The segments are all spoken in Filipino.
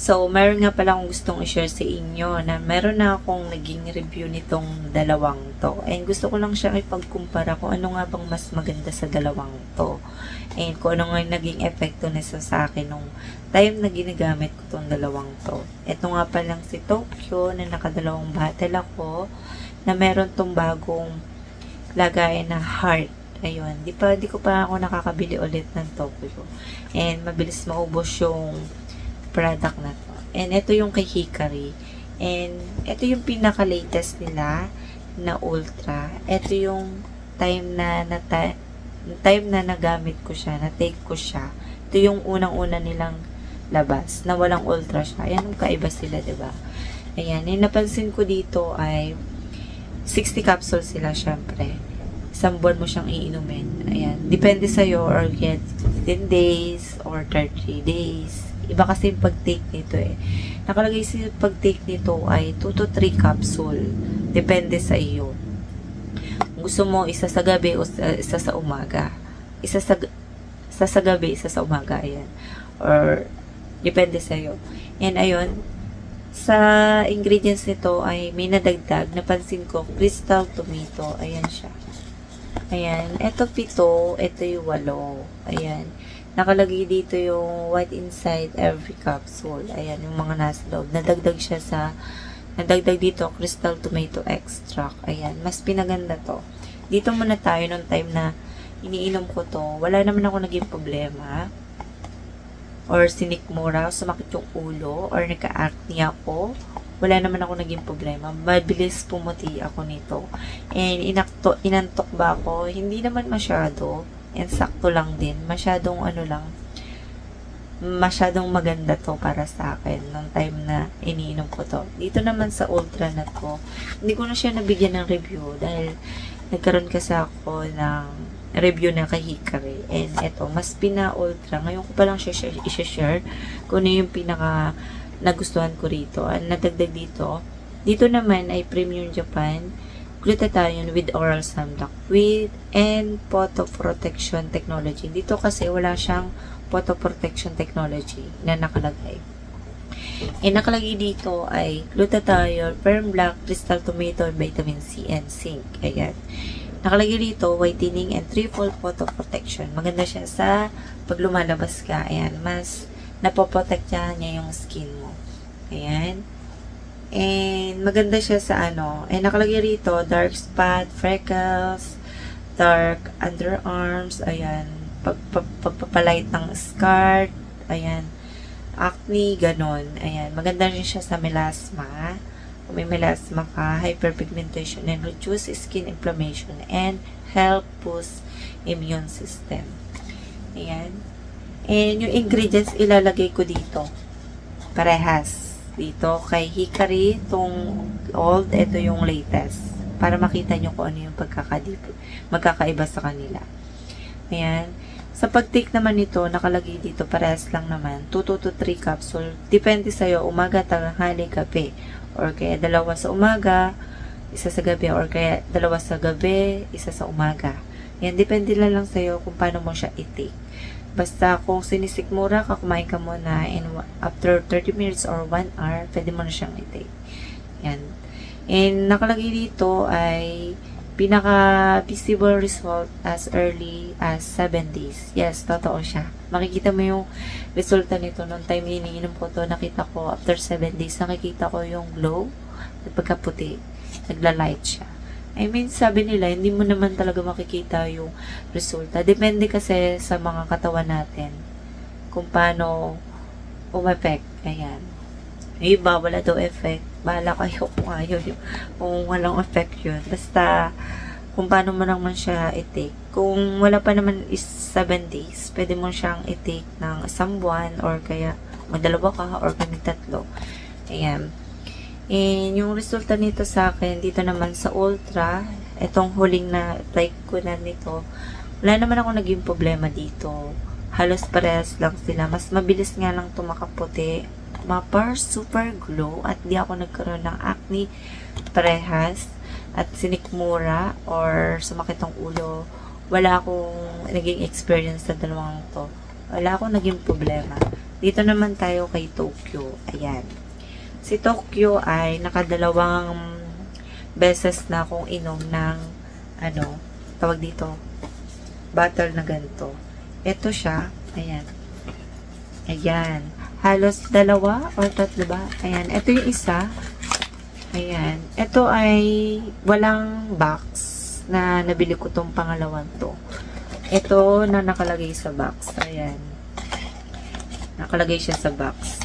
So, meron nga pala akong gustong i-share sa inyo na meron na akong naging review nitong dalawang to. And gusto ko lang siya ipagkumpara kung ano nga bang mas maganda sa dalawang to. And kung ano nga naging epekto nito sa akin nung time na ginagamit ko tong dalawang to. Ito nga palang si Tokyo na nakadalawang bottle ako na meron tong bagong lagayan na heart. Ayun, di ko pa ako nakakabili ulit ng Tokyo. And mabilis maubos yung product na to. And ito yung kay Hikari. And ito yung pinaka-latest nila na Ultra. Ito yung time na nagamit ko siya, na-take ko siya. Ito yung unang-una nilang labas, na walang Ultra siya. Ayan, kaiba sila, diba? Ayan, yung napansin ko dito ay 60 capsules sila, syempre. Isang buwan mo siyang iinumin. Ayan, depende sa'yo, or get 15 days, or 30 days. Iba kasi yung pag-take nito eh. Nakalagay sa pag-take nito ay 2 to 3 capsule. Depende sa iyo. Gusto mo isa sa gabi o isa sa umaga. Isa sa gabi, isa sa umaga. Ayan. Or, depende sa iyo. And ayun, sa ingredients nito ay may nadagdag. Napansin ko, crystal tomato. Ayan siya. Ayan. Ito 7, ito yung 8. Ayan. Nakalagay dito yung what inside every capsule. Ayan, yung mga nasa loob. Nadagdag dito, crystal tomato extract. Ayan, mas pinaganda to. Dito muna tayo nung time na iniinom ko to. Wala naman ako naging problema. Or sinikmura, sumakit yung ulo, or nagka-acne ako. Wala naman ako naging problema. Mabilis pumuti ako nito. And inantok ba ako? Hindi naman masyado. And sakto lang din. Masyadong maganda to para sa akin nung time na iniinom ko to. Dito naman sa Ultra na to, hindi ko na siya nabigyan ng review dahil nagkaroon kasi ako ng review na kay Hikari. And eto, mas pina-Ultra. Ngayon ko pa lang siya i-share kung ano yung pinaka nagustuhan ko rito. Ang nadagdag dito naman ay Premium Japan glutathione with oral sunblock with and photoprotection technology. Dito kasi wala siyang photoprotection technology na nakalagay. Nakalagay dito ay glutathione, firm black, crystal tomato, vitamin C and zinc. Ayan. Nakalagay dito whitening and threefold photoprotection. Maganda siya sa pag lumalabas ka. Ayan, mas napoprotect niya yung skin mo. Ayan. And maganda siya sa nakalagay rito, dark spot, freckles, dark underarms, ayan, pagpapalight ng scar, ayan, acne, ganon, ayan, maganda rin siya sa melasma, kung may melasma ka, hyperpigmentation, and reduce skin inflammation, and help boost immune system, ayan, and yung ingredients ilalagay ko dito, parehas, dito kay Hikari, itong old, ito yung latest. Para makita nyo kung ano yung magkakaiba sa kanila. Ayan. Sa pag-take naman nito, nakalagay dito, parehas lang naman, 2 to 3 capsule. Depende sa'yo, umaga, tanghali, gabi. Or kaya 2 sa umaga, 1 sa gabi. Or kaya 2 sa gabi, 1 sa umaga. Ayan, depende lang sa'yo kung paano mo siya i-take. Basta kung sinisikmura ka, kumain ka muna and after 30 minutes or 1 hour, pwede mo na siyang i-take. Yan. And nakalagay dito ay pinaka-visible result as early as 7 days. Yes, totoo siya. Makikita mo yung resulta nito nung time iniinom ko to. Nakita ko after 7 days, nakikita ko yung glow at pagkaputi. Nagla-light siya. I mean, sabi nila, hindi mo naman talaga makikita yung resulta. Depende kasi sa mga katawan natin. Kung paano umepek. Ayan. Yung iba, wala daw effect. Bahala kayo kung ayaw yun. Kung walang effect yun. Basta, kung paano mo naman siya i-take. Kung wala pa naman is 7 days, pwede mo siyang i-take ng 1 buwan or kaya magdalawa ka or kami 3. Ayan. And yung resulta nito sa akin, dito naman sa Ultra, itong huling na like ko na nito, wala naman ako naging problema dito. Halos parehas lang sila. Mas mabilis nga lang tumakaputi. Super glow at di ako nagkaroon ng acne parehas at sinikmura or sumakit ang ulo. Wala akong naging experience sa dalawang to. Wala akong naging problema. Dito naman tayo kay Tokyo. Ayan. Si Tokyo ay nakadalawang beses na akong inom ng tawag dito, bottle na ganito. Ito siya. Ayan. Ayan. Halos 2 or 3 ba? Ayan. Ito yung isa. Ayan. Ito ay walang box na nabili ko tong pangalawang to. Ito na nakalagay sa box. Ayan. Nakalagay siya sa box.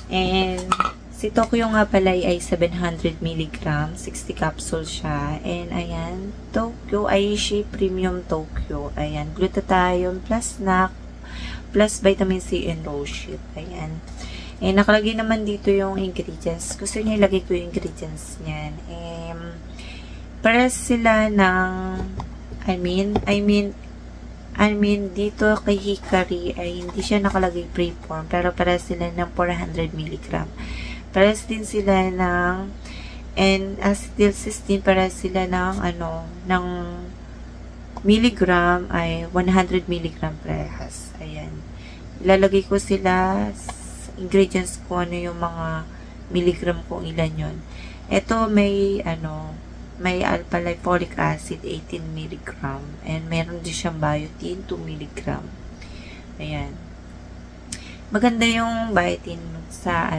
And si Tokyo nga pala ay 700 mg, 60 capsules siya. And ayan, Tokyo Aishi Premium Tokyo. Ayan, glutathione plus NAC plus vitamin C and rosehip. Ayan. And nakalagay naman dito yung ingredients. Gusto niya ilagay ko yung ingredients niyan. Pares sila ng I mean, dito kay Hikari ay hindi siya nakalagay preform, pero pares sila ng 400 mg. Pares din sila ng, and acetylcysteine, pares sila ng, ng milligram ay 100 mg parehas. Ayan. Ilalagay ko sila, ingredients ko, yung mga milligram kung ilan yon. Ito may, may alpha-lipoic acid 18 mg and meron din siyang biotin 2 mg. Ayan. Maganda yung biotin sa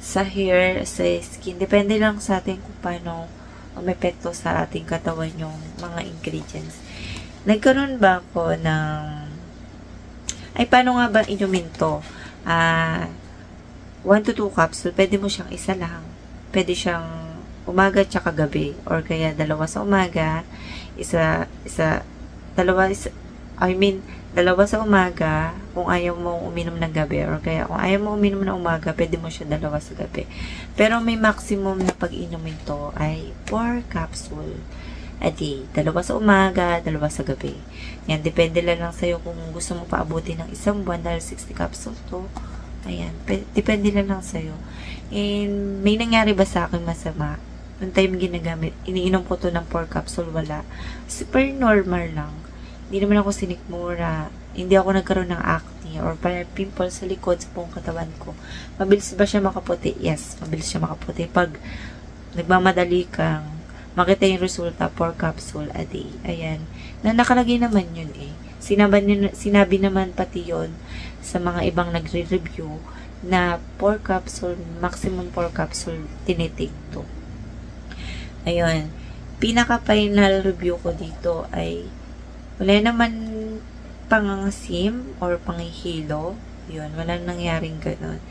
sa hair, sa skin. Depende lang sa atin kung paano umepekto sa ating katawan yung mga ingredients. Nagkaroon ba ako ng paano nga ba inumin to? 1 to 2 capsule. Pwede mo siyang isa lang. Pwede siyang umaga tsaka gabi, or kaya 2 sa umaga, 2 sa umaga kung ayaw mo uminom ng gabi, or kaya kung ayaw mo uminom ng umaga, pwede mo siya 2 sa gabi. Pero may maximum na pag-inumin to ay 4 capsule a day. 2 sa umaga, 2 sa gabi. Yan, depende lang sa'yo kung gusto mo paabutin ng 1 buwan dahil 60 capsule to. Ayan, depende lang sa'yo. And may nangyari ba sa akin masama? Noong time ginagamit, iniinom ko to ng 4 capsule, wala. Super normal lang. Hindi naman ako sinikmura. Hindi ako nagkaroon ng acne or pimples sa likod, sa buong katawan ko. Mabilis ba siya makaputi? Yes, mabilis siya makaputi. Pag nagmamadali kang makita yung resulta, 4 capsule a day. Ayan. Na nakalagay naman yun eh. Sinabi naman pati yun sa mga ibang nagre-review na 4 capsule, maximum 4 capsule, tinitake to. Ayun. Pinaka-final review ko dito ay wala naman pangangasim or panghihilo. Yun. Walang nangyaring ganun.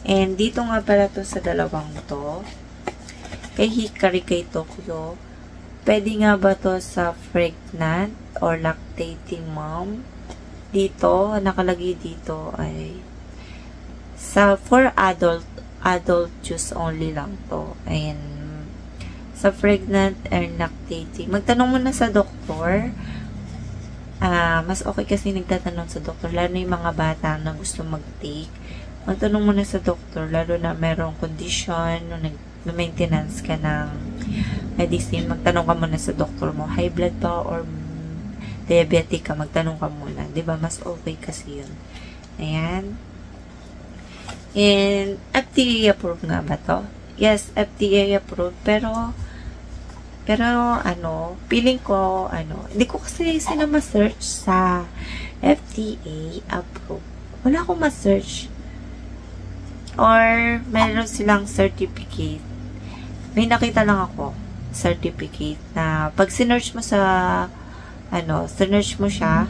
And dito nga pala to sa dalawang to. Kay Hikari, kay Tokyo. Pwede nga ba to sa pregnant or lactating mom? Dito, nakalagay dito ay for adult use only lang to. Ayan. Sa pregnant and lactating. Magtanong mo na sa doktor. Mas okay kasi nagtatanong sa doktor, lalo na yung mga bata na gusto mag-take. Magtanong mo na sa doktor, lalo na merong condition, nag-maintenance ka ng medicine. Magtanong ka muna sa doktor mo, high blood ba or diabetic ka, magtanong ka muna. Diba? Mas okay kasi yun. Ayan. And FDA approved nga ba to? Yes, FDA approved. Pero feeling ko, hindi ko kasi sila ma-search sa FDA approved. Wala akong ma-search. Or, meron silang certificate. May nakita lang ako, certificate, na pag sinearch mo sa, sinearch mo siya,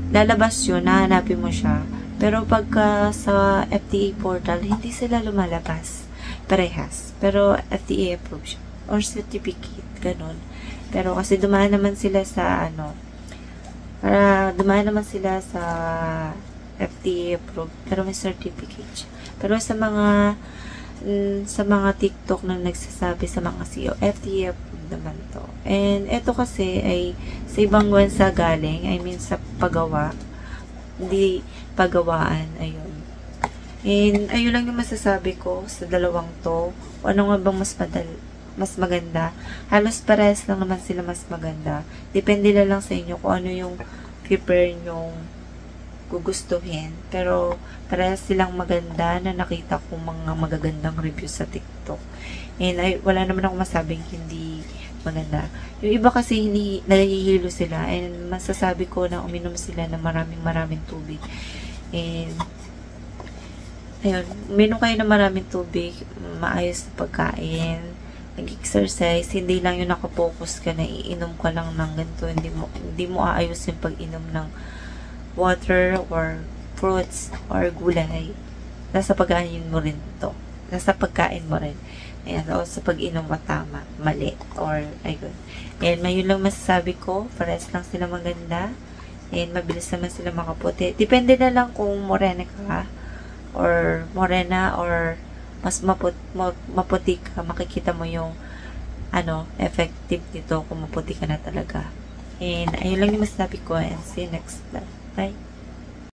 lalabas yun, nahanapin mo siya. Pero pagka sa FDA portal, hindi sila lumalabas. Parehas. Pero FDA approved siya. Or certificate, ganun. Pero kasi dumaan naman sila sa FDA approved, pero may certificate siya. Pero sa mga TikTok na nagsasabi sa mga CEO, FDA approved naman to. And ito kasi ay sa ibang bansa galing, I mean sa paggawa, hindi pagawaan, ayun. And ayun lang yung masasabi ko sa dalawang to. O ano nga bang mas maganda? Halos parehas lang naman sila mas maganda. Depende lang sa inyo kung ano yung prepare nyong gugustuhin. Pero parehas silang maganda na nakita ko mga magagandang reviews sa TikTok. And wala naman ako masabing hindi maganda. Yung iba kasi nahihilo sila, and masasabi ko na uminom sila ng maraming tubig. And ayun, uminom kayo ng maraming tubig, maayos na pagkain, nag-exercise, hindi lang yung nakapokus ka na iinom ka lang ng ganito, hindi mo aayos yung pag-inom ng water or fruits or gulay. Nasa pagkain mo rin to. Nasa pagkain mo rin. Ayan, o sa pag-inom mo tama, mali, or ayun. Ayan, mayroon lang masasabi ko, parehas lang sila maganda, and mabilis naman sila makaputi. Depende na lang kung morena ka, or morena, or mas maputi ka, makikita mo yung, effective nito kung maputi ka na talaga. And ayun lang yung masasabi ko, and see you next time. Bye!